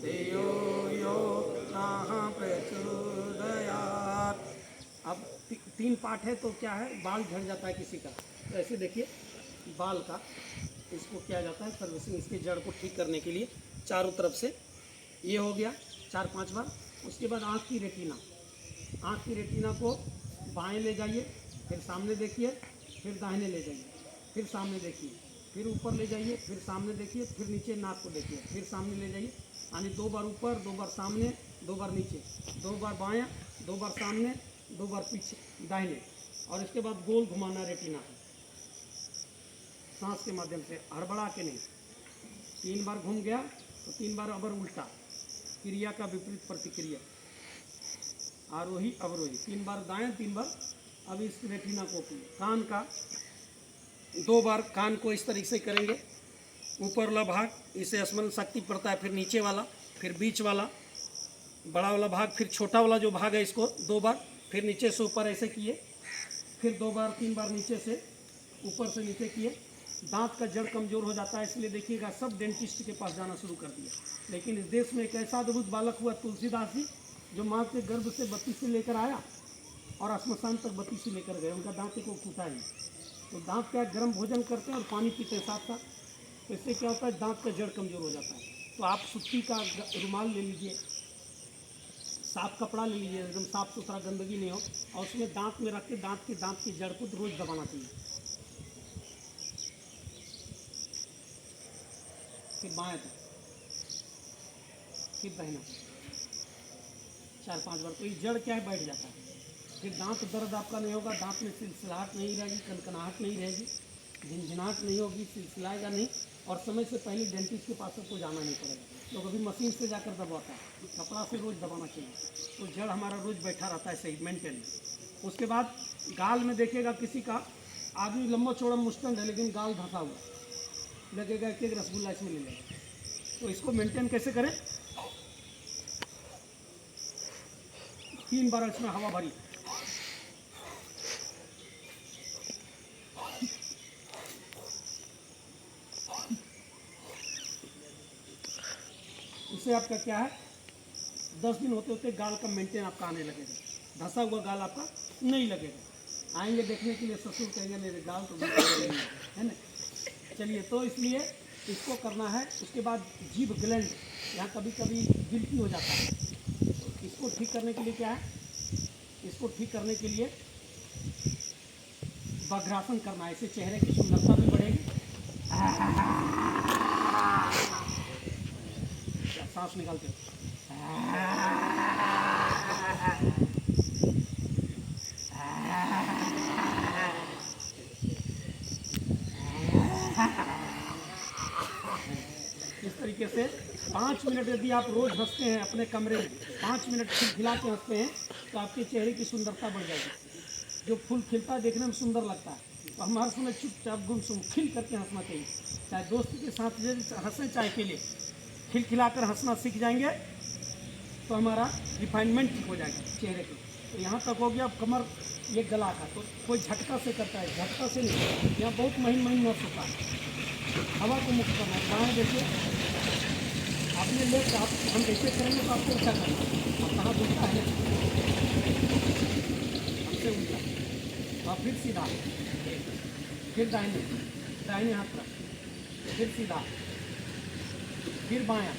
धियो यो नः प्रचोदयात्। अब तीन पार्ट है तो क्या है, बाल झड़ जाता है किसी का, तो ऐसे देखिए बाल का इसको किया जाता है सर्विसिंग, इसके जड़ को ठीक करने के लिए चारों तरफ से। ये हो गया 4-5 बार। उसके बाद आँख की रेटिना, आँख की रेटिना को बाएं ले जाइए, फिर सामने देखिए, फिर दाहिने ले जाइए, फिर सामने देखिए, फिर ऊपर ले जाइए, फिर सामने देखिए, फिर नीचे नाक को देखिए, फिर सामने ले जाइए। यानी 2 बार ऊपर, 2 बार सामने, 2 बार नीचे, 2 बार बायां, 2 बार सामने, 2 बार पीछे दाहिने। और इसके बाद गोल घुमाना रेटिना है सांस के माध्यम से, हड़बड़ा के नहीं। 3 बार घूम गया तो 3 बार अबर उल्टा, क्रिया का विपरीत प्रतिक्रिया, आरोही अवरोही। 3 बार दाएं, 3 बार। अब इस रेटिना को कान का 2 बार, कान को इस तरीके से करेंगे, ऊपर वाला भाग इसे स्मरण शक्ति पड़ता है, फिर नीचे वाला, फिर बीच वाला, बड़ा वाला भाग, फिर छोटा वाला जो भाग है इसको 2 बार, फिर नीचे से ऊपर ऐसे किए, फिर 2 बार 3 बार नीचे से ऊपर से नीचे किए। दांत का जड़ कमज़ोर हो जाता है, इसलिए देखिएगा सब डेंटिस्ट के पास जाना शुरू कर दिया। लेकिन इस देश में एक ऐसा अद्भुत बालक हुआ तुलसीदास जी, जो माँ के गर्भ से बत्ती से लेकर आया और श्मशान तक बत्ती से लेकर गए, उनका दांत को टूटा ही। तो दांत क्या, गर्म भोजन करते हैं और पानी पीते हैं साथ साथ, तो इससे क्या होता है, दांत का जड़ कमज़ोर हो जाता है। तो आप सूती का रुमाल ले लीजिए, साफ कपड़ा ले लीजिए, एकदम साफ सुथरा, गंदगी नहीं हो, और उसमें दांत में रख के दांत की जड़ को रोज़ दबाना चाहिए। फिर बाएं तक, फिर दाहिना, 4-5 बार। तो ये जड़ क्या है, बैठ जाता है। फिर दांत दर्द आपका नहीं होगा, दांत में सिलसिलाहट नहीं रहेगी, कनकनाहट नहीं रहेगी, झिनझिनाहट नहीं होगी, सिलसिलाएगा नहीं, और समय से पहले डेंटिस्ट के पास आपको जाना नहीं पड़ेगा। तो कभी मशीन से जाकर दबाता है, कपड़ा से रोज़ दबाना चाहिए, तो जड़ हमारा रोज़ बैठा रहता है सही मेंटेन। उसके बाद गाल में देखिएगा, किसी का आदमी लंबा चौड़ा मुस्टंड है लेकिन गाल धंसा हुआ, लगेगा एक एक रसगुल्ला इसमें ले लेगा। तो इसको मेंटेन कैसे करें, 3 बार इसमें हवा भरी, इससे आपका क्या है, 10 दिन होते होते गाल का मेंटेन आपका आने लगेगा, धंसा हुआ गाल आपका नहीं लगेगा। आएंगे देखने के लिए, ससुर कहेंगे मेरे गाल तो नहीं है ना। चलिए, तो इसलिए इसको करना है। उसके बाद जीभ ग्लैंड, यहाँ कभी कभी गिल्टी हो जाता है, तो इसको ठीक करने के लिए क्या है, इसको ठीक करने के लिए वज्रासन करना है, इससे चेहरे की सुंदरता भी बढ़ेगी। सांस निकालते इस तरीके से 5 मिनट यदि आप रोज़ हंसते हैं अपने कमरे में, 5 मिनट खिलखिला के हंसते हैं, तो आपके चेहरे की सुंदरता बढ़ जाएगी। जो फूल खिलता है देखने में सुंदर लगता है, तो हम हर समय चुपचाप गुमसुम खिल करके हंसना चाहिए। चाहे दोस्त के साथ हंसें, चाहे अकेले, खिलखिलाकर हंसना सीख जाएंगे तो हमारा रिफाइनमेंट ठीक हो जाएगा चेहरे पे। तो यहाँ तक हो गया। अब कमर, ये गला का, तो कोई झटका से करता है, झटका से नहीं, यहाँ बहुत महीन महीन नस होता है, हवा को मुक्त करना है। बाएँ देखिए, आपने ले आप, हम ऐसे करेंगे तो आपको उल्टा करना है, अब कहाँ दुखता है, हमसे उल्टा, और फिर सीधा, फिर दाहिने, दाहिने हाथ पर, फिर सीधा, फिर बायां,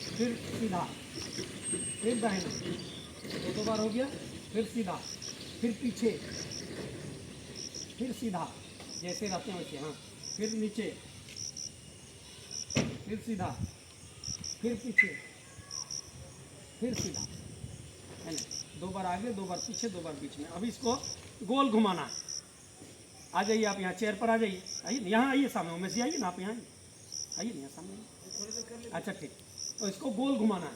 फिर सीधा, फिर दाहिना, 2 बार हो गया, फिर सीधा, फिर पीछे, फिर सीधा, जैसे रहते हैं वैसे, हाँ, फिर नीचे, फिर सीधा, फिर पीछे, फिर सीधा, है ना। 2 बार आगे, 2 बार पीछे, 2 बार बीच में। अब इसको गोल घुमाना है। आ जाइए आप यहाँ चेयर पर आ जाइए, आइए यहाँ, आइए सामने, उमेश जी आइए ना, आप यहाँ आइए ना, यहाँ सामने। अच्छा ठीक, तो इसको गोल घुमाना है।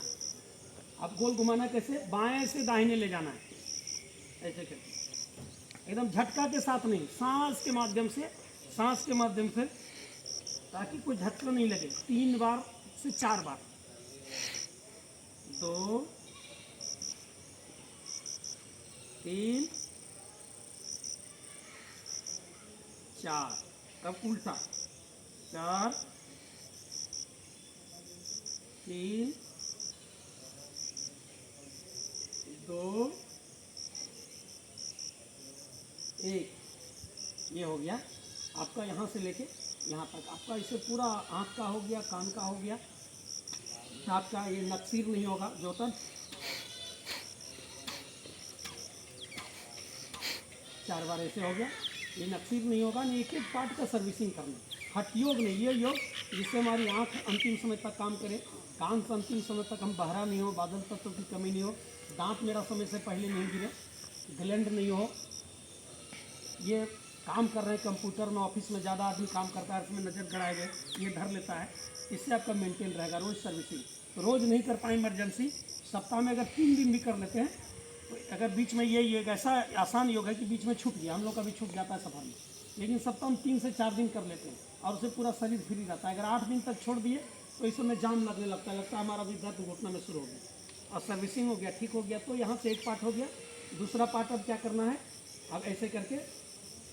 अब गोल घुमाना कैसे, बाएं से दाहिने ले जाना है, ऐसे करके, एकदम झटका के साथ नहीं, सांस के माध्यम से, सांस के माध्यम से, ताकि कोई झटका नहीं लगे। 3 बार से 4 बार, 2 3 4, अब उल्टा, 4 3 2 1। ये हो गया आपका यहाँ से लेके यहाँ तक। आपका इसे पूरा आँख का हो गया, कान का हो गया, दांत का। ये नक्सीर नहीं होगा जोतन। 4 बार ऐसे हो गया। ये नक्सीर नहीं होगा, नहीं एक एक पार्ट का सर्विसिंग करना। हठ योग नहीं, ये योग जिससे हमारी आँख अंतिम समय तक काम करे, कान से अंतिम समय तक हम बहरा नहीं हो, बादल तत्व की कमी नहीं हो, दांत मेरा समय से पहले नहीं गिरे, ग्लैंड नहीं हो। ये काम कर रहे हैं कंप्यूटर में, ऑफिस में ज़्यादा आदमी काम करता है, उसमें नज़र गड़ाए गए, ये धर लेता है। इससे आपका मेंटेन रहेगा रोज़ सर्विसिंग। रोज़ नहीं कर पाए इमरजेंसी, सप्ताह में अगर 3 दिन भी कर लेते हैं तो अगर बीच में ये योग ऐसा आसान योग है कि बीच में छूट गया, हम लोग का भी छूट जाता है सफर में, लेकिन सप्ताह में 3 से 4 दिन कर लेते हैं और उससे पूरा शरीर फ्री रहता है। अगर 8 दिन तक छोड़ दिए तो इस समय जाम लगने लगता है, हमारा भी दर्द घुटना में शुरू हो गया और सर्विसिंग हो गया, ठीक हो गया। तो यहाँ से एक पार्ट हो गया। दूसरा पार्ट अब क्या करना है, अब ऐसे करके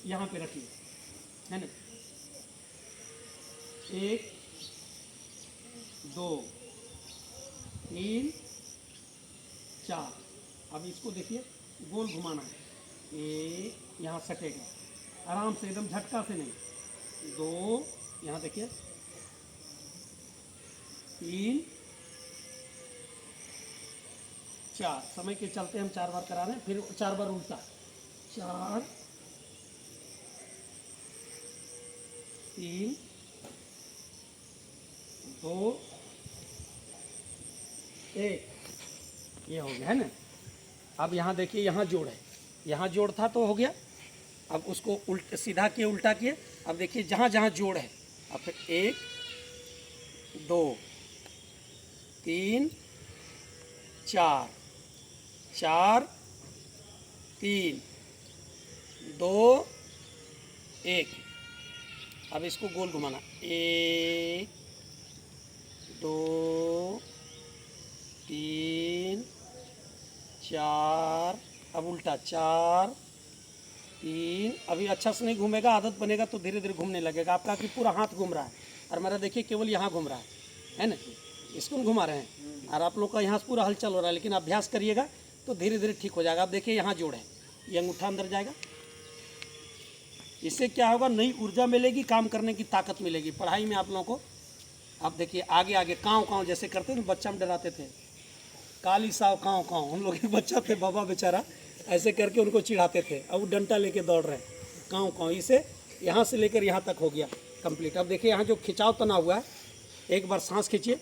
यहाँ पे रखिए, है ना। 1 2 3 4। अब इसको देखिए गोल घुमाना है। ये यहाँ सटेगा आराम से, एकदम झटका से नहीं। 2 यहाँ देखिए, 3 4। समय के चलते हम 4 बार करा रहे हैं, फिर 4 बार उल्टा। 4 3 2 1। ये हो गया है ना। अब यहाँ देखिए, यहाँ जोड़ है, यहाँ जोड़ था तो हो गया। अब उसको उल्ट सीधा किए, उल्टा किए। अब देखिए जहाँ जहाँ जोड़ है, अब फिर 1 2 3 4 4 3 2 1। अब इसको गोल घुमाना। 1 2 3 4। अब उल्टा 4 3। अभी अच्छा से नहीं घूमेगा, आदत बनेगा तो धीरे धीरे घूमने लगेगा। आपका कि पूरा हाथ घूम रहा है और मेरा देखिए केवल यहाँ घूम रहा है ना, इसको घुमा रहे हैं और आप लोग का यहाँ से पूरा हलचल हो रहा है। लेकिन अभ्यास करिएगा तो धीरे धीरे ठीक हो जाएगा। आप देखिए यहाँ जोड़ है, ये अंगूठा अंदर जाएगा। इससे क्या होगा, नई ऊर्जा मिलेगी, काम करने की ताकत मिलेगी। पढ़ाई में आप लोगों को आप देखिए आगे आगे काँव काँव जैसे करते थे, बच्चा में डराते थे, काली साव काँव काँव। हम लोग एक बच्चा थे बाबा बेचारा, ऐसे करके उनको चिढ़ाते थे। अब वो डंटा लेके दौड़ रहे हैं काँव काँव। इसे यहाँ से लेकर यहाँ तक हो गया कंप्लीट। अब देखिए यहाँ जो खिंचाव तना हुआ है, एक बार सांस खींचिए,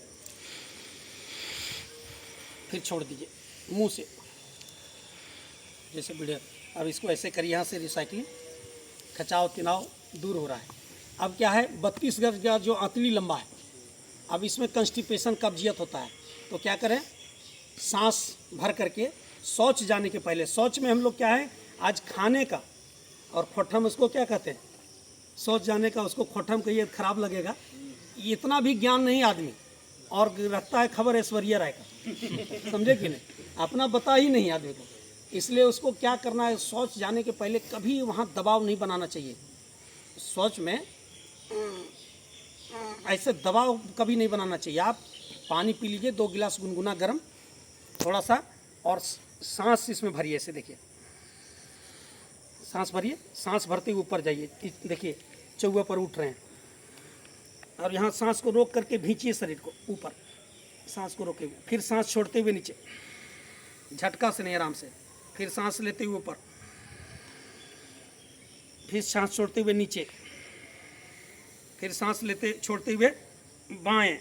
फिर छोड़ दीजिए मुंह से जैसे वीडियो। अब इसको ऐसे करिए, यहाँ से रिसाइकलिंग, खिंचाव तनाव दूर हो रहा है। अब क्या है, 32 गज का जो अंतली लंबा है, अब इसमें कंस्टिपेशन कब्जियत होता है। तो क्या करें, सांस भर करके शौच जाने के पहले, शौच में हम लोग क्या है आज खाने का और खोठम, उसको क्या कहते हैं, शौच जाने का उसको खोठम कहिए, खराब लगेगा। इतना भी ज्ञान नहीं आदमी, और रखता है खबर ऐश्वर्या राय का, समझे कि नहीं, अपना बता ही नहीं आदमी को। इसलिए उसको क्या करना है, शौच जाने के पहले कभी वहाँ दबाव नहीं बनाना चाहिए। शौच में ऐसे दबाव कभी नहीं बनाना चाहिए। आप पानी पी लीजिए 2 गिलास गुनगुना गर्म थोड़ा सा, और सांस इसमें भरिए। ऐसे देखिए सांस भरिए, सांस भरते हुए ऊपर जाइए, देखिए चौवा पर उठ रहे हैं, और यहाँ सांस को रोक करके भींचिए शरीर को ऊपर, सांस को रोके हुए, फिर सांस छोड़ते हुए नीचे, झटका से नहीं, आराम से। फिर सांस लेते हुए ऊपर, फिर सांस छोड़ते हुए नीचे, फिर सांस लेते छोड़ते हुए बाएं,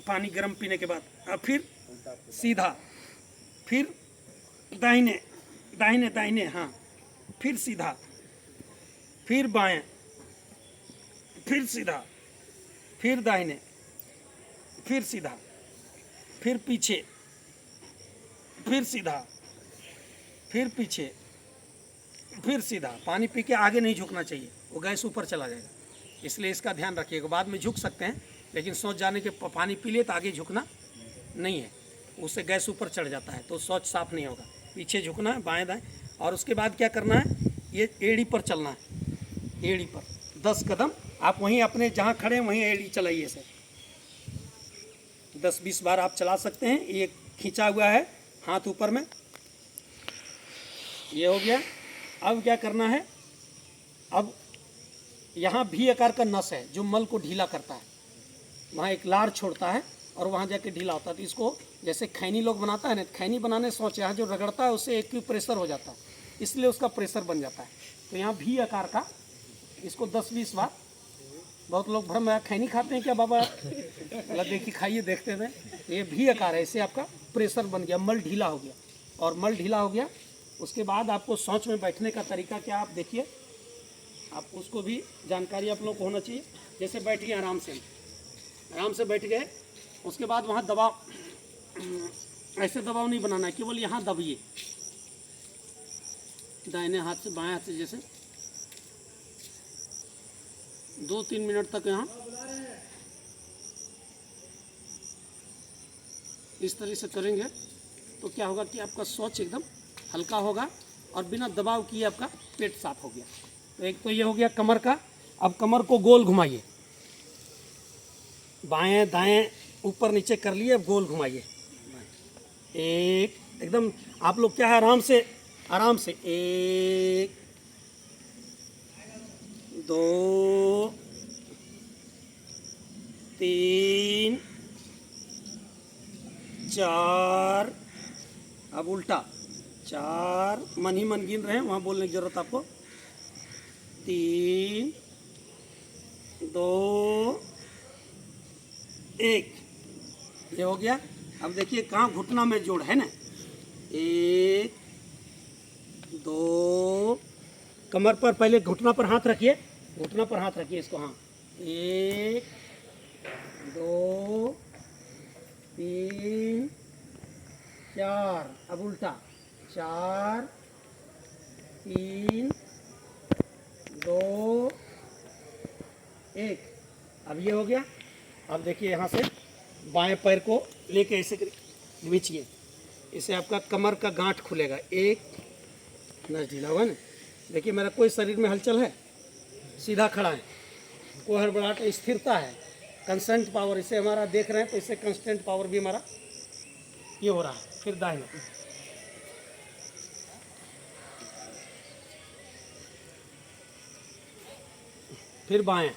पानी गर्म पीने के बाद। अब फिर सीधा, फिर दाहिने दाहिने दाहिने, हाँ, फिर सीधा, फिर बाएं, फिर सीधा, फिर दाहिने, फिर सीधा, फिर पीछे, फिर सीधा, फिर पीछे, फिर सीधा। पानी पी के आगे नहीं झुकना चाहिए, वो गैस ऊपर चला जाएगा, इसलिए इसका ध्यान रखिएगा। बाद में झुक सकते हैं, लेकिन शौच जाने के पानी पी लिए तो आगे झुकना नहीं है, उससे गैस ऊपर चढ़ जाता है तो शौच साफ नहीं होगा। पीछे झुकना है, बाएं दाएं। और उसके बाद क्या करना है, ये एड़ी पर चलना है, एड़ी पर 10 कदम। आप वहीं अपने जहाँ खड़े हैं वहीं एड़ी चलाइए सर, 10-20 बार आप चला सकते हैं। ये खींचा हुआ है हाथ ऊपर में, ये हो गया। अब क्या करना है, अब यहाँ भी आकार का नस है जो मल को ढीला करता है, वहाँ एक लार छोड़ता है और वहाँ जाके ढीला होता है। तो इसको जैसे खैनी लोग बनाता है ना, खैनी बनाने सोच यहाँ जो रगड़ता है उससे एक प्रेशर हो जाता है, इसलिए उसका प्रेशर बन जाता है। तो यहाँ भी आकार का इसको 10-20 बार। बहुत लोग भ्रम है, खैनी खाते हैं क्या बाबा? मतलब देखिए, खाइए, देखते हुए। ये भी आकार है, इससे आपका प्रेशर बन गया, मल ढीला हो गया। और मल ढीला हो गया उसके बाद आपको शौच में बैठने का तरीका क्या, आप देखिए, आप उसको भी जानकारी आप लोग को होना चाहिए। जैसे बैठ गए आराम से बैठ गए, उसके बाद वहाँ दबाव, ऐसे दबाव नहीं बनाना है, केवल यहाँ दबिए दाहिने हाथ से बाएं हाथ से, जैसे 2-3 मिनट तक यहाँ इस तरह से करेंगे तो क्या होगा कि आपका शौच एकदम हल्का होगा और बिना दबाव किए आपका पेट साफ हो गया। तो एक तो ये हो गया कमर का। अब कमर को गोल घुमाइए, बाएं दाएं ऊपर नीचे कर लिए, अब गोल घुमाइए। एक एकदम आप लोग क्या है, आराम से 1 2 3 4, अब उल्टा 4, मन ही मन गिन रहे हैं, वहाँ बोलने की जरूरत आपको। 3 2 1, ये हो गया। अब देखिए कहाँ घुटना में जोड़ है ना, 1 2, कमर पर पहले घुटना पर हाथ रखिए, इसको, हाँ, 1 2 3 4, अब उल्टा 4 3 2 1, अब ये हो गया। अब देखिए यहाँ से बाएं पैर को लेके ऐसे खींचिए, इससे आपका कमर का गांठ खुलेगा। 1 नस ढीला हुआ ना, देखिए मेरा कोई शरीर में हलचल है, सीधा खड़ा है, कोई हड़बड़ाहट, स्थिरता है, कंस्टेंट पावर। इसे हमारा देख रहे हैं तो इससे कंस्टेंट पावर भी हमारा ये हो रहा है। फिर दाहिने, फिर बाएं,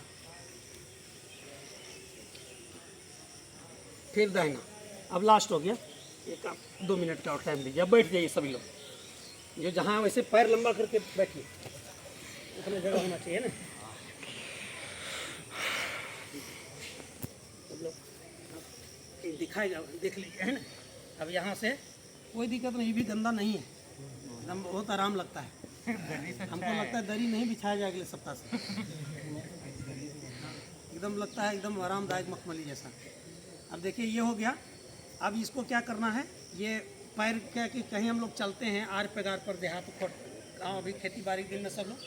फिर दाहिना। अब लास्ट हो गया, एक आप 2 मिनट का और टाइम लीजिए। अब बैठ जाइए सभी लोग, जो जहाँ वैसे पैर लंबा करके बैठिए, उतना जगह होना चाहिए ना। सब लोग दिखाएगा, देख लीजिए, है ना। अब यहाँ से कोई दिक्कत नहीं, भी गंदा नहीं है, एकदम बहुत आराम लगता है। हमको लगता है दरी नहीं बिछाया जाए अगले सप्ताह से, एकदम लगता है एकदम आरामदायक मखमली जैसा। अब देखिए ये हो गया। अब इसको क्या करना है, ये पैर क्या कि कहीं हम लोग चलते हैं आर पैगार पर, देहात गाँव, अभी खेती बाड़ी दिन में सब लोग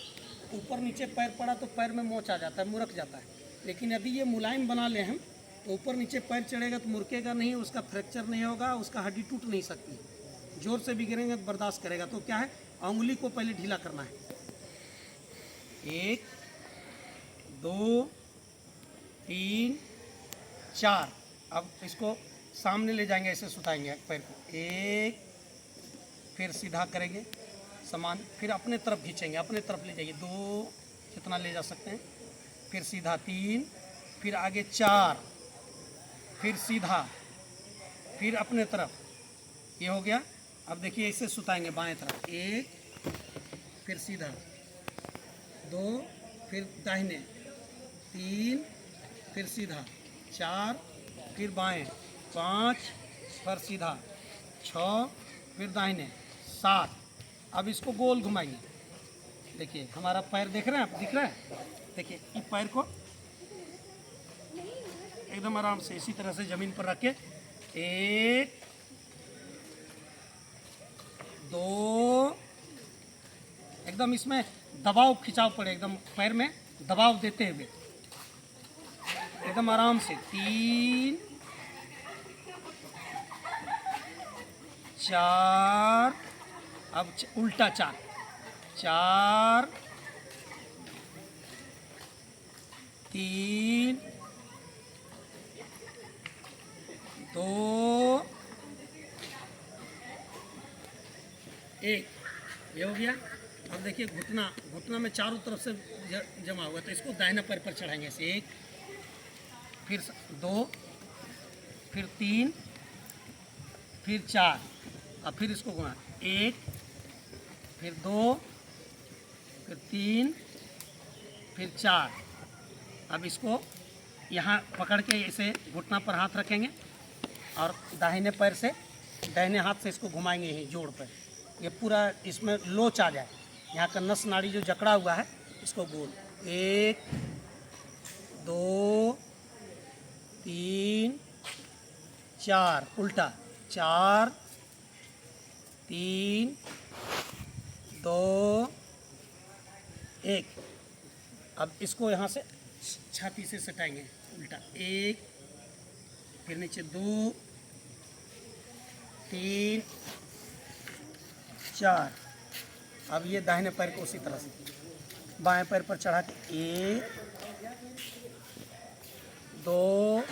ऊपर नीचे पैर पड़ा तो पैर में मोच आ जाता है, मुरक जाता है। लेकिन यदि ये मुलायम बना ले हम, तो ऊपर नीचे पैर चढ़ेगा तो मुरकेगा नहीं, उसका फ्रैक्चर नहीं होगा, उसका हड्डी टूट नहीं सकती, जोर से भी गिरेंगे तो बर्दाश्त करेगा। तो क्या है, उंगली को पहले ढीला करना है, 1 2 3 4। अब इसको सामने ले जाएंगे, ऐसे सुताएंगे पैर को, 1, फिर सीधा करेंगे समान, फिर अपने तरफ खींचेंगे, अपने तरफ ले जाइए, 2 जितना ले जा सकते हैं, फिर सीधा 3, फिर आगे 4, फिर सीधा, फिर अपने तरफ, ये हो गया। अब देखिए इसे सुताएंगे बाएं तरफ, 1, फिर सीधा, 2, फिर दाहिने, 3, फिर सीधा, 4, फिर बाएं, 5, फिर सीधा, 6, फिर दाहिने, 7। अब इसको गोल घुमाएंगे, देखिए हमारा पैर देख रहे हैं आप, दिख रहा है, देखिए इस पैर को एकदम आराम से इसी तरह से ज़मीन पर रख के, 1 2, एकदम इसमें दबाव खिंचाव पड़े, एकदम पैर में दबाव देते हुए एकदम आराम से, 3 4, अब उल्टा 4 3 2 1, ये हो गया। अब देखिए घुटना में चारों तरफ से जमा हुआ, तो इसको दाहिने पैर पर चढ़ाएंगे ऐसे। 1, फिर 2, फिर 3, फिर 4, अब फिर इसको घुमा। 1, फिर 2, फिर 3, फिर 4। अब इसको यहाँ पकड़ के ऐसे घुटना पर हाथ रखेंगे और दाहिने पैर से, दाहिने हाथ से इसको घुमाएंगे यहीं जोड़ पर, ये पूरा इसमें लोच आ जाए, यहाँ का नस नाड़ी जो जकड़ा हुआ है इसको गोल। 1, 2, 3, 4, उल्टा। 4, 3, 2, 1। अब इसको यहाँ से छाती से सटाएंगे उल्टा। 1, फिर नीचे 2, 3, 4। अब ये दाहिने पैर को उसी तरह से बाएं पैर पर चढ़ा के 1, 2,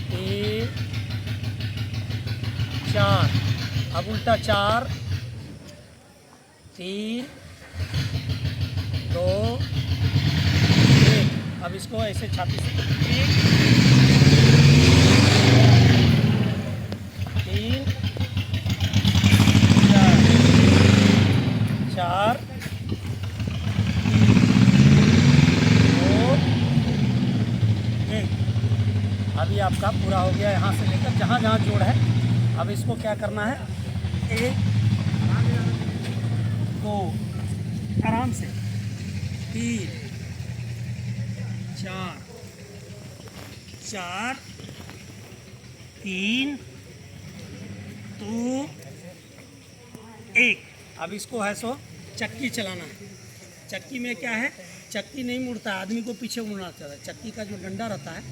3, 4। अब उल्टा 4, 3, 2, 1। अब इसको ऐसे छाती से 1, 3, 4, 2, 1। अभी आपका पूरा हो गया, यहाँ से लेकर जहाँ जहाँ जोड़ है। अब इसको क्या करना है, 1, 2, आराम से, 3, 4, 3, 2, 1। अब इसको है सो चक्की चलाना है। चक्की में क्या है, चक्की नहीं मुड़ता, आदमी को पीछे मुड़ना चाहिए। चक्की का जो डंडा रहता है,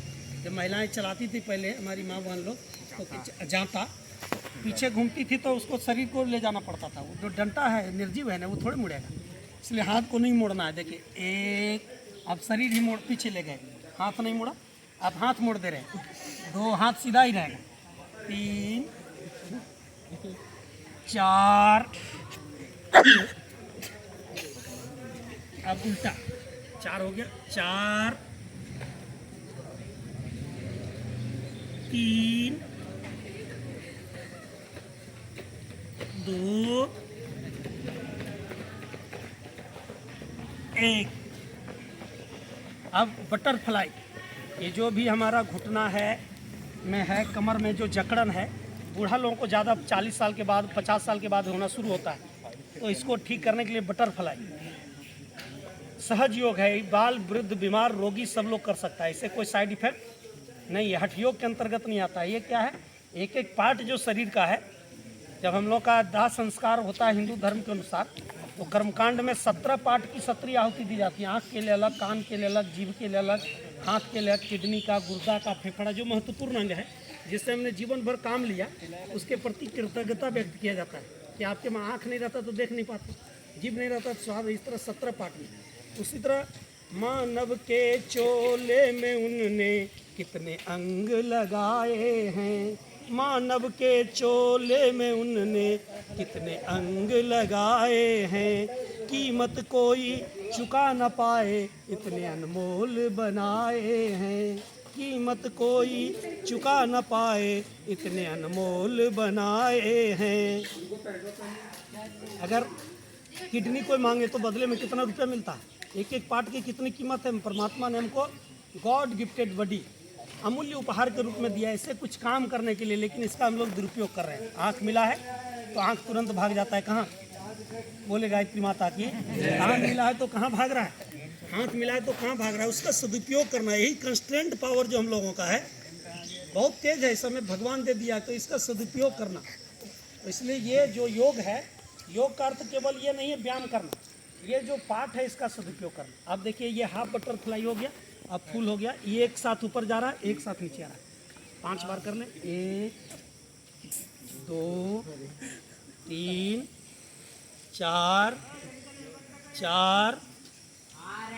जब महिलाएं चलाती थी पहले, हमारी माँ बहन लोग, तो जाता पीछे घूमती थी तो उसको शरीर को ले जाना पड़ता था। वो जो डंडा है निर्जीव है ना, वो थोड़े मुड़ेगा, इसलिए हाथ को नहीं मोड़ना है। देखिए 1, अब शरीर ही मोड़ पीछे ले गए, हाथ नहीं मुड़ा, अब हाथ मोड़ दे रहे, 2 हाथ सीधा ही रहेगा। 3, 4, अब उल्टा 4 हो गया। 4, 3, 2, 1। अब बटरफ्लाई, ये जो भी हमारा घुटना है में है, कमर में जो जकड़न है, बूढ़ा लोगों को ज़्यादा 40 साल के बाद, 50 साल के बाद होना शुरू होता है, तो इसको ठीक करने के लिए बटरफ्लाई सहज योग है। बाल, वृद्ध, बीमार, रोगी सब लोग कर सकता है, इससे कोई साइड इफेक्ट नहीं है, हठ योग के अंतर्गत नहीं आता है। ये क्या है, एक एक पार्ट जो शरीर का है, जब हम लोग का दाह संस्कार होता है हिंदू धर्म के अनुसार, तो कर्मकांड में 17 पार्ट की 17 आहुति दी जाती है। आँख के लिए अलग, कान के लिए अलग, जीभ के लिए अलग, हाथ के लिए अलग, किडनी का, गुर्दा का, फेफड़ा, जो महत्वपूर्ण अंग है जिससे हमने जीवन भर काम लिया, उसके प्रति कृतज्ञता व्यक्त किया जाता है कि आपके में आँख नहीं रहता तो देख नहीं पाते, जीभ नहीं रहता तो स्वाद। इस तरह 17 पार्ट में। उसी तरह मानव के चोले में उनने कितने अंग लगाए हैं, मानव के चोले में उनने कितने अंग लगाए हैं, कीमत कोई चुका न पाए इतने अनमोल बनाए हैं, कीमत कोई चुका न पाए इतने अनमोल बनाए हैं। अगर किडनी कोई मांगे तो बदले में कितना रुपया मिलता है, एक एक पार्ट की कितनी कीमत है। परमात्मा ने हमको गॉड गिफ्टेड बॉडी अमूल्य उपहार के रूप में दिया, इससे कुछ काम करने के लिए, लेकिन इसका हम लोग दुरुपयोग कर रहे हैं। आँख मिला है तो आँख तुरंत भाग जाता है, कहाँ बोले गायत्री माता की। आँख मिला है तो कहाँ भाग रहा है, हाथ मिला है तो कहाँ भाग रहा है। उसका सदुपयोग करना, यही कंस्ट्रेंट पावर जो हम लोगों का है बहुत तेज है, इस समय भगवान दे दिया, तो इसका सदुपयोग करना। तो इसलिए ये जो योग है, योग का अर्थ केवल ये नहीं है व्यायाम करना, ये जो पार्ट है इसका सदुपयोग करना। अब देखिए ये हाफ बटरफ्लाई हो गया, अब फुल हो गया, ये एक साथ ऊपर जा रहा है, एक साथ नीचे आ रहा है। 5 बार कर लें, 1, 2, 3, 4,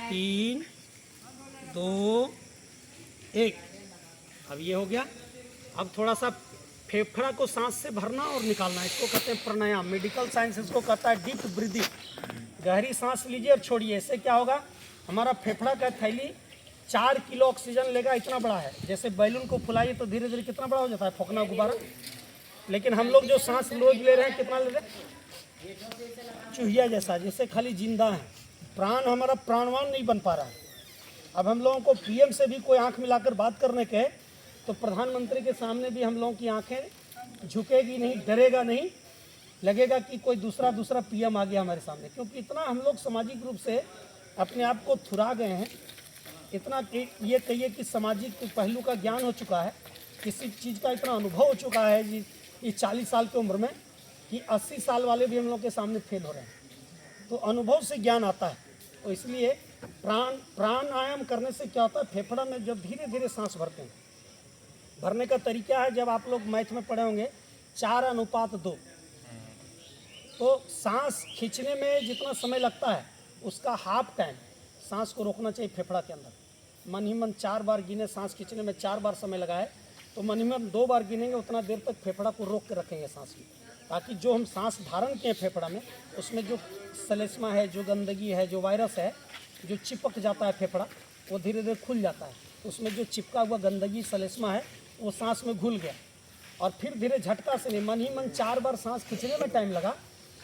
3, 2, 1। अब ये हो गया। अब थोड़ा सा फेफड़ा को सांस से भरना और निकालना, इसको कहते हैं प्राणायाम। मेडिकल साइंस इसको कहता है डीप ब्रीदिंग। गहरी सांस लीजिए और छोड़िए। इससे क्या होगा, हमारा फेफड़ा का थैली 4 किलो ऑक्सीजन लेगा, इतना बड़ा है। जैसे बैलून को फुलाइए तो धीरे धीरे कितना बड़ा हो जाता है, फूकना गुब्बारा। लेकिन हम लोग जो सांस रोज ले रहे हैं, कितना ले रहे हैं, चूहिया जैसा, जैसे खाली जिंदा है। प्राण हमारा प्राणवान नहीं बन पा रहा है। अब हम लोगों को पीएम से भी कोई आंख मिलाकर बात करने के, तो प्रधानमंत्री के सामने भी हम लोगों की आंखें झुकेगी नहीं, डरेगा नहीं, लगेगा कि कोई दूसरा पीएम आ गया हमारे सामने। क्योंकि इतना हम लोग सामाजिक रूप से अपने आप को थुरा गए हैं, इतना कि ये कहिए कि सामाजिक पहलू का ज्ञान हो चुका है, किसी चीज़ का इतना अनुभव हो चुका है जी ये 40 साल की उम्र में, कि 80 साल वाले भी हम लोग के सामने फेल हो रहे हैं। तो अनुभव से ज्ञान आता है। तो इसलिए प्राणायाम करने से क्या होता है, फेफड़ा में जब धीरे धीरे सांस भरते हैं, भरने का तरीका है, जब आप लोग मैथ में पढ़े होंगे 4:2। तो सांस खींचने में जितना समय लगता है उसका हाफ टाइम सांस को रोकना चाहिए फेफड़ा के अंदर। मन ही मन 4 बार गिने, सांस खींचने में 4 बार समय लगा है, तो मन ही मन 2 बार गिनेंगे, उतना देर तक फेफड़ा को रोक के रखेंगे सांस की, ताकि जो हम सांस धारण किए फेफड़ा में, उसमें जो सलेस्मा है, जो गंदगी है, जो वायरस है, जो चिपक जाता है फेफड़ा, वो धीरे धीरे खुल जाता है। उसमें जो चिपका हुआ गंदगी सलेस्मा है वो सांस में घुल गया, और फिर धीरे झटका से नहीं, मन ही मन 4 बार सांस खींचने में टाइम लगा,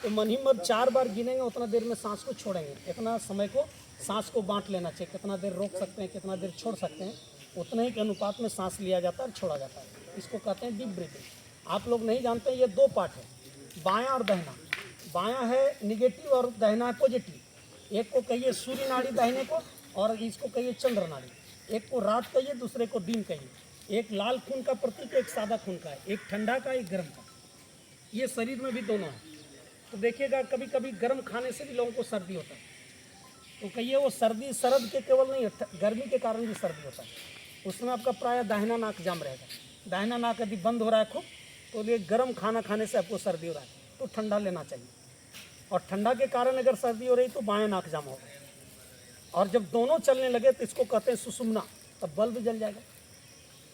तो मन ही मन 4 बार गिनेंगे, उतना देर में सांस को छोड़ेंगे। इतना समय को सांस को बांट लेना चाहिए, कितना देर रोक सकते हैं, कितना देर छोड़ सकते हैं, उतने ही के अनुपात में सांस लिया जाता है और छोड़ा जाता है। इसको कहते हैं डीप ब्रीथिंग। आप लोग नहीं जानते, ये 2 पार्ट है, बायां और दाहिना। बायां है निगेटिव और दाहिना है पॉजिटिव। एक को कहिए सूर्य नाड़ी दाहिने को, और इसको कहिए चंद्र नाड़ी। एक को रात कहिए, दूसरे को दिन कहिए। एक लाल खून का प्रतीक, एक सादा खून का है, एक ठंडा का, एक गर्म का। ये शरीर में भी दोनों है। तो देखिएगा कभी कभी गर्म खाने से भी लोगों को सर्दी होता है, तो कहिए वो सर्दी शरद के केवल नहीं, गर्मी के कारण भी सर्दी होता है। उसमें आपका प्रायः दाहिना नाक जाम रहेगा। दाहिना नाक यदि बंद हो रहा है खूब, तो ये गर्म खाना खाने से आपको सर्दी हो रहा है, तो ठंडा लेना चाहिए। और ठंडा के कारण अगर सर्दी हो रही तो बायां नाक जाम होगा। और जब दोनों चलने लगे तो इसको कहते हैं सुषुम्ना, तब बल्ब जल जाएगा।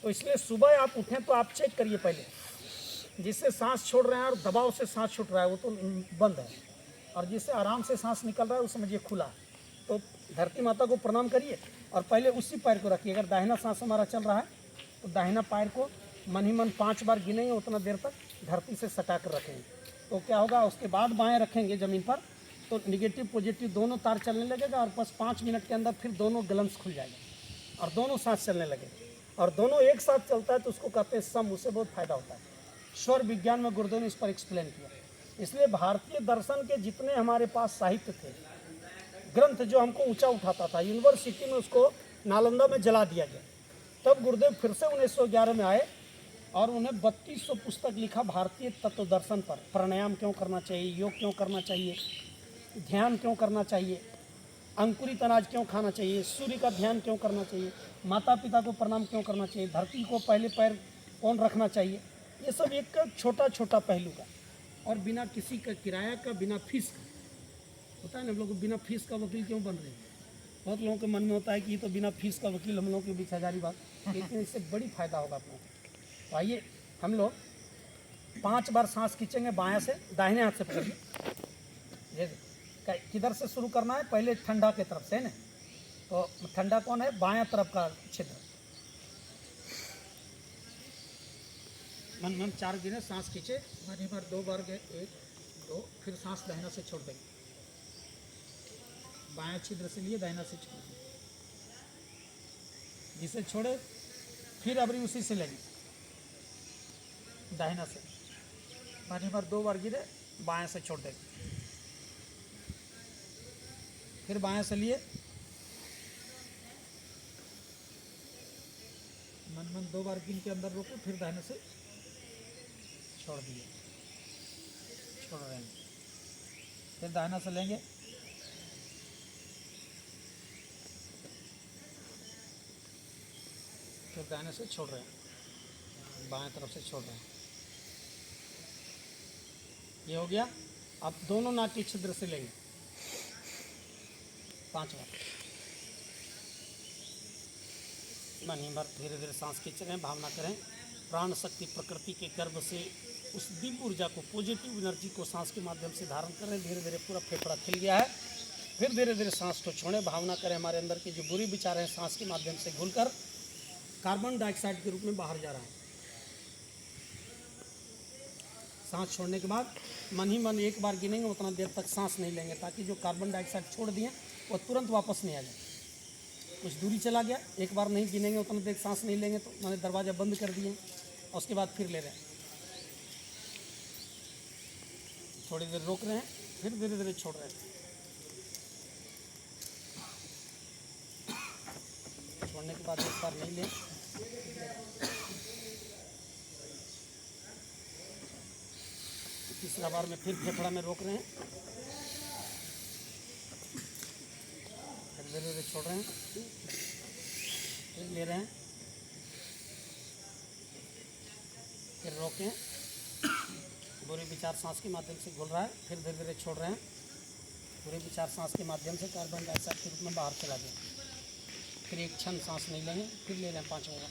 तो इसलिए सुबह आप उठें तो आप चेक करिए पहले, जिससे सांस छोड़ रहे हैं और दबाव से सांस छूट रहा है वो तो बंद है, और जिससे आराम से सांस निकल रहा है वो समझिए खुला है। तो धरती माता को प्रणाम करिए और पहले उसी पैर को रखिए। अगर दाहिना सांस हमारा चल रहा है तो दाहिना पैर को मन ही मन 5 बार गिनेंगे, उतना देर तक धरती से सटा कर रखेंगे। तो क्या होगा, उसके बाद बाएं रखेंगे ज़मीन पर, तो निगेटिव पॉजिटिव दोनों तार चलने लगेगा, और बस 5 मिनट के अंदर फिर दोनों ग्लम्स खुल जाएगा और दोनों सांस चलने लगेगा। और दोनों एक साथ चलता है तो उसको कहते हैं सम, उससे बहुत फायदा होता है। स्वर विज्ञान में गुरुदेव ने इस पर एक्सप्लेन किया। इसलिए भारतीय दर्शन के जितने हमारे पास साहित्य थे, ग्रंथ जो हमको ऊंचा उठाता था, यूनिवर्सिटी में उसको नालंदा में जला दिया गया। तब गुरुदेव फिर से 1911 में आए और उन्हें 3200 पुस्तक लिखा भारतीय तत्व दर्शन पर। प्राणायाम क्यों करना चाहिए, योग क्यों करना चाहिए, ध्यान क्यों करना चाहिए, अंकुरित अनाज क्यों खाना चाहिए, सूर्य का ध्यान क्यों करना चाहिए, माता पिता को प्रणाम क्यों करना चाहिए, धरती को पहले पैर कौन रखना चाहिए। ये सब एक छोटा छोटा पहलू का, और बिना किसी का किराया का, बिना फीस का। होता है ना, हम लोग बिना फीस का वकील क्यों बन रहे हैं। बहुत लोगों के मन में होता है कि ये तो बिना फीस का वकील, हम लोगों के बीच हजारी बात, लेकिन इससे बड़ी फायदा होगा आप लोगों को। तो आइए हम लोग 5 बार सांस खींचेंगे बायां से, दाहिने हाथ से पकड़िए। ये किधर से शुरू करना है, पहले ठंडा की तरफ से ना, तो ठंडा कौन है, बायां तरफ का छिद्र। मन मन 4 गिने, सांस खींचे, मन ही मन 2 बार गए, 1 2, फिर सांस दाहिना से छोड़ देंगे, बायां छिद्र से लिए दाहिना से छोड़ देंगे, जिसे छोड़े फिर अबरी उसी से लेंगे दाहिना से, मन ही मन 2 बार गिरे, बायां से छोड़ देंगे, फिर बायां से लिए, मन मन 2 बार गिन के अंदर रोके, फिर दाहिने से छोड़ दिए, छोड़ रहे हैं, फिर दाहिना से लेंगे, फिर दाहिने से छोड़ रहे हैं, बाएं तरफ से छोड़ रहे हैं। ये हो गया। अब दोनों नाक के छिद्र से लेंगे 5 बार, मन ही भर धीरे धीरे सांस खींचें, भावना करें प्राण शक्ति प्रकृति के गर्भ से उस दिव्य ऊर्जा को, पॉजिटिव एनर्जी को सांस के माध्यम से धारण करें। धीरे धीरे पूरा फेफड़ा खिल गया है। फिर धीरे धीरे सांस को छोड़ें, भावना करें हमारे अंदर के जो बुरे विचार हैं सांस के माध्यम से घुलकर कार्बन डाइऑक्साइड के रूप में बाहर जा रहा है। सांस छोड़ने के बाद मन ही मन एक बार गिनेंगे, उतना देर तक सांस नहीं लेंगे ताकि जो कार्बन डाइऑक्साइड छोड़ दिए वो तुरंत वापस नहीं आ जाए। कुछ दूरी चला गया, एक बार नहीं गिनेंगे, उतना देर सांस नहीं लेंगे तो मैंने दरवाज़ा बंद कर दिए और उसके बाद फिर ले रहे हैं। थोड़ी देर रोक रहे हैं, फिर धीरे धीरे छोड़ रहे हैं। छोड़ने के बाद एक बार नहीं लें, तीसरा बार में फिर फेफड़ा में रोक रहे हैं, फिर धीरे धीरे छोड़ रहे हैं, फिर ले रहे हैं, फिर रोकें। बुरे विचार सांस के माध्यम से घुल रहा है, फिर धीरे धीरे छोड़ रहे हैं। बुरे विचार सांस के माध्यम से कार्बन डाइऑक्साइड के रूप में बाहर चला गया। फिर एक क्षण सांस नहीं लेंगे, फिर ले रहे हैं 5 बार।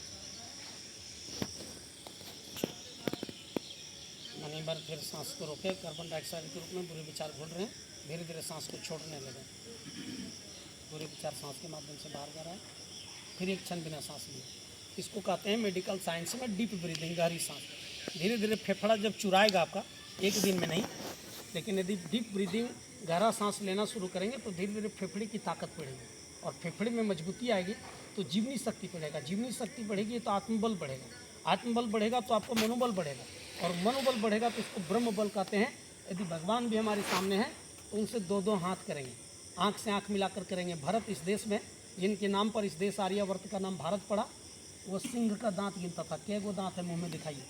मनी बार फिर सांस को रोके, कार्बन डाइऑक्साइड के रूप में बुरे विचार घुल रहे हैं, धीरे धीरे सांस को छोड़ने लगे। बुरे विचार सांस के माध्यम से बाहर जा रहा है, फिर एक क्षण बिना सांस लिए। इसको कहते हैं मेडिकल साइंस में डीप ब्रीदिंग, गहरी सांस। धीरे धीरे फेफड़ा जब चुराएगा आपका, एक दिन में नहीं, लेकिन यदि डीप ब्रीदिंग गहरा सांस लेना शुरू करेंगे तो धीरे धीरे फेफड़े की ताकत बढ़ेगी और फेफड़े में मजबूती आएगी तो जीवनी शक्ति बढ़ेगा। जीवनी शक्ति बढ़ेगी तो आत्मबल बढ़ेगा, आत्मबल बढ़ेगा तो आपका मनोबल बढ़ेगा और मनोबल बढ़ेगा तो इसको ब्रह्म बल कहते हैं। यदि भगवान भी हमारे सामने हैं तो उनसे 2-2 हाथ करेंगे, आँख से आँख मिलाकर करेंगे। भरत इस देश में, जिनके नाम पर इस देश आर्यावर्त का नाम भारत पड़ा, वो सिंह का दांत गिनता था। क्या वो दांत है मुँह में दिखाइए।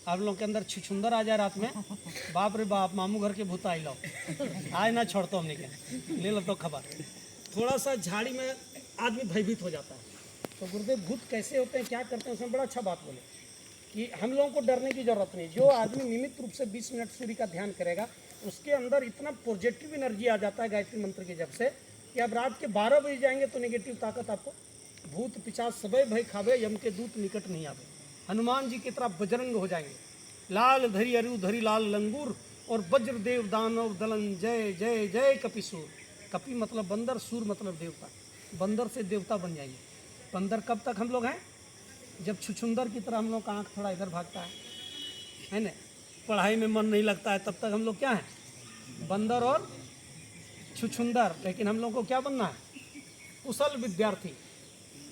आप लोगों के अंदर छुछुंदर आ जाए रात में, बाप रे बाप, मामू घर के भूत आई लो, आज ना छोड़ता हमने क्या, ले लो तो खबर। थोड़ा सा झाड़ी में आदमी भयभीत हो जाता है। तो गुरुदेव भूत कैसे होते हैं, क्या करते हैं, उसमें बड़ा अच्छा बात बोले कि हम लोगों को डरने की जरूरत नहीं। जो आदमी नियमित रूप से 20 मिनट सूर्य का ध्यान करेगा, उसके अंदर इतना पॉजिटिव एनर्जी आ जाता है गायत्री मंत्र के जब से, कि अब रात के 12 बजे जाएंगे तो नेगेटिव ताकत आपको, भूत पिशाच सबे भय खावे, यम के दूत निकट नहीं आवे। हनुमान जी की तरह बजरंग हो जाएंगे। लाल धरी अरु धरी लाल लंगूर और वज्रदेव दानव दलन जय जय जय कपिसूर। कपि मतलब बंदर, सूर मतलब देवता। बंदर से देवता बन जाएंगे। बंदर कब तक हम लोग हैं, जब छुछुंदर की तरह हम लोग का आँख थोड़ा इधर भागता है ना, पढ़ाई में मन नहीं लगता है, तब तक हम लोग क्या हैं, बंदर और छुछुंदर। लेकिन हम लोग को क्या बनना है, कुशल विद्यार्थी।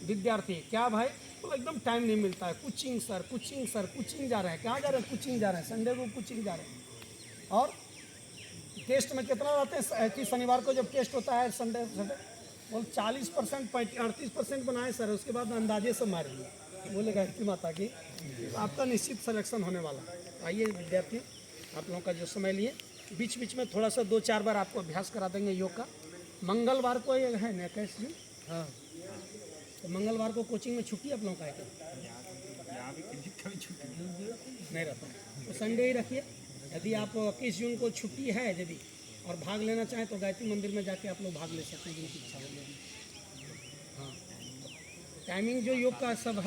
विद्यार्थी क्या भाई, तो एकदम टाइम नहीं मिलता है। Coaching sir, coaching sir, coaching जा रहे हैं। कहाँ जा रहे हैं, कोचिंग जा रहे हैं, संडे को कोचिंग जा रहे हैं। और टेस्ट में कितना रहते हैं कि शनिवार को जब टेस्ट होता है, संडे बोल 40% 38% बनाए सर, उसके बाद अंदाजे से मारेंगे। बोले गायत्री माता की, तो आपका निश्चित सिलेक्शन होने वाला है। आइए विद्यार्थी, आप लोगों का जो समय लिए, बीच बीच में थोड़ा सा 2-4 बार आपको अभ्यास करा देंगे योग का। मंगलवार को ये है ना, कैसे जी? हाँ, तो मंगलवार को कोचिंग में छुट्टी आप लोगों का है क्या? नहीं रहता, तो संडे ही रखिए। यदि आप 21 जून को छुट्टी है यदि और भाग लेना चाहें तो गायत्री मंदिर में जाके आप लोग भाग ले सकते हैं, जिनकी इच्छा हो। हाँ, टाइमिंग जो योग का सब